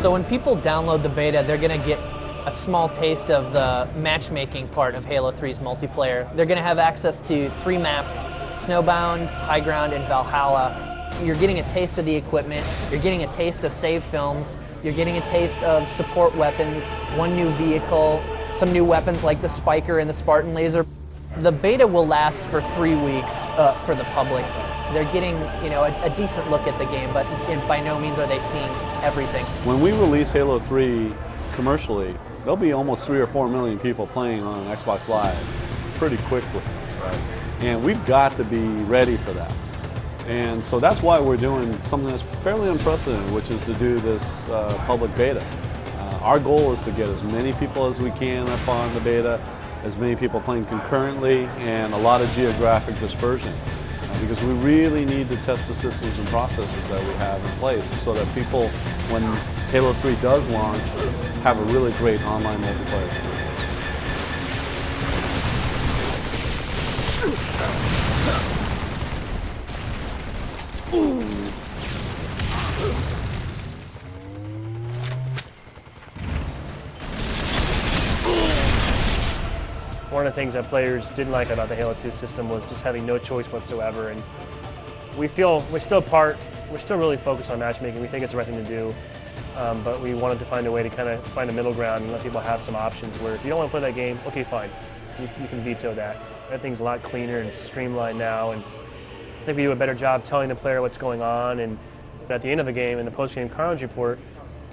So when people download the beta, they're going to get a small taste of the matchmaking part of Halo 3's multiplayer. They're going to have access to 3 maps, Snowbound, High Ground, and Valhalla. You're getting a taste of the equipment, you're getting a taste of save films, you're getting a taste of support weapons, 1 new vehicle, some new weapons like the Spiker and the Spartan Laser. The beta will last for 3 weeks for the public. They're getting, a decent look at the game, but by no means are they seeing everything. When we release Halo 3 commercially, there'll be almost 3 or 4 million people playing on Xbox Live pretty quickly, right? And we've got to be ready for that. And so that's why we're doing something that's fairly unprecedented, which is to do this public beta. Our goal is to get as many people as we can up on the beta, as many people playing concurrently, and a lot of geographic dispersion. Because we really need to test the systems and processes that we have in place so that people, when Halo 3 does launch, have a really great online multiplayer experience. One of the things that players didn't like about the Halo 2 system was just having no choice whatsoever, and we feel we're still really focused on matchmaking. We think it's the right thing to do, but we wanted to find a way to kind of find a middle ground and let people have some options where if you don't want to play that game, okay, fine, you can veto that. Everything's a lot cleaner and streamlined now, and I think we do a better job telling the player what's going on, and at the end of the game, in the post-game carnage report,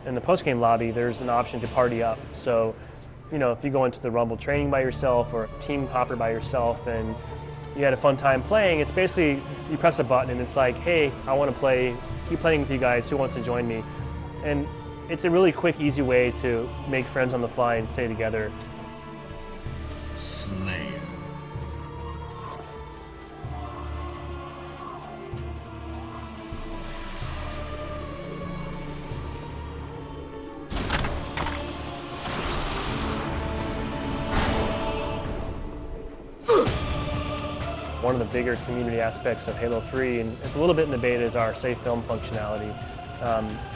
in the post-game lobby, there's an option to party up. So, if you go into the Rumble training by yourself or team hopper by yourself and you had a fun time playing, it's basically you press a button and it's like, hey, I want to keep playing with you guys, who wants to join me? And it's a really quick, easy way to make friends on the fly and stay together. Slayer. One of the bigger community aspects of Halo 3, and it's a little bit in the beta, is our save film functionality.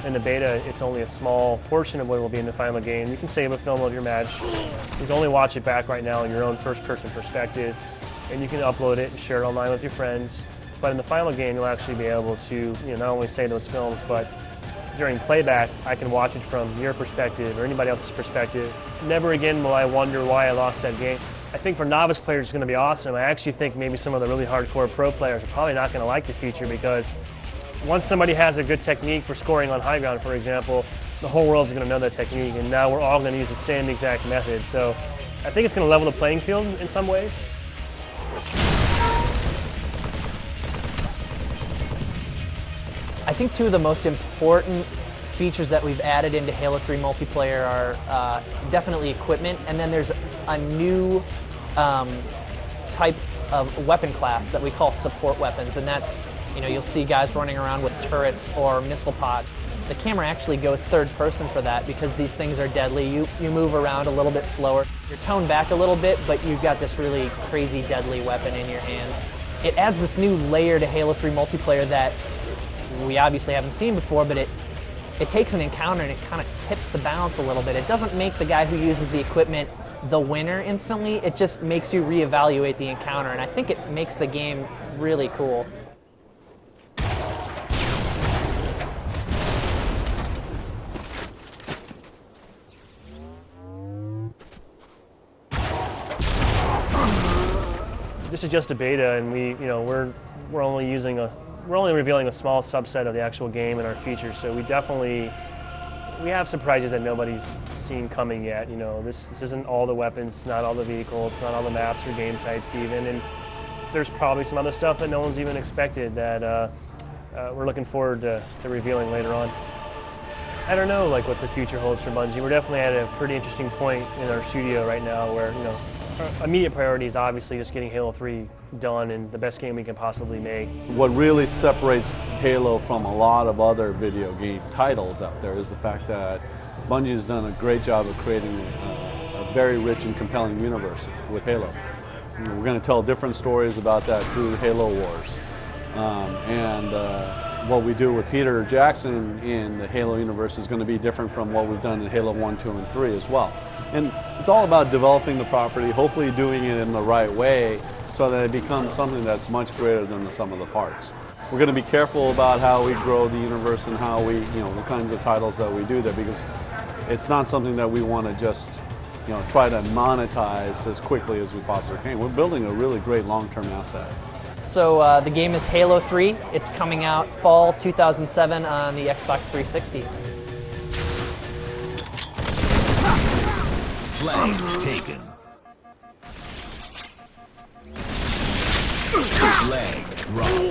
In the beta, it's only a small portion of what will be in the final game. You can save a film of your match. You can only watch it back right now in your own first-person perspective, and you can upload it and share it online with your friends. But in the final game, you'll actually be able to not only save those films, but during playback, I can watch it from your perspective or anybody else's perspective. Never again will I wonder why I lost that game. I think for novice players it's going to be awesome. I actually think maybe some of the really hardcore pro players are probably not going to like the feature, because once somebody has a good technique for scoring on high ground, for example, the whole world's going to know that technique, and now we're all going to use the same exact method. So I think it's going to level the playing field in some ways. I think 2 of the most important features that we've added into Halo 3 multiplayer are definitely equipment, and then there's a new type of weapon class that we call support weapons, and that's, you'll see guys running around with turrets or missile pod. The camera actually goes third person for that because these things are deadly. You move around a little bit slower. You're toned back a little bit, but you've got this really crazy deadly weapon in your hands. It adds this new layer to Halo 3 multiplayer that we obviously haven't seen before, but it takes an encounter and it kind of tips the balance a little bit. It doesn't make the guy who uses the equipment the winner instantly, it just makes you reevaluate the encounter, and I think it makes the game really cool. This is just a beta, and we're only revealing a small subset of the actual game and our features. So we have surprises that nobody's seen coming yet. This isn't all the weapons, not all the vehicles, not all the maps or game types even, and there's probably some other stuff that no one's even expected that we're looking forward to revealing later on. I don't know what the future holds for Bungie. We're definitely at a pretty interesting point in our studio right now where our immediate priority is obviously just getting Halo 3 done and the best game we can possibly make. What really separates Halo from a lot of other video game titles out there is the fact that Bungie has done a great job of creating a very rich and compelling universe with Halo. We're going to tell different stories about that through Halo Wars. what we do with Peter Jackson in the Halo universe is going to be different from what we've done in Halo 1, 2, and 3 as well. And it's all about developing the property, hopefully doing it in the right way so that it becomes something that's much greater than the sum of the parts. We're going to be careful about how we grow the universe and how we, the kinds of titles that we do there, because it's not something that we want to just, try to monetize as quickly as we possibly can. We're building a really great long-term asset. So the game is Halo 3. It's coming out fall 2007 on the Xbox 360. Flag taken. Flag dropped.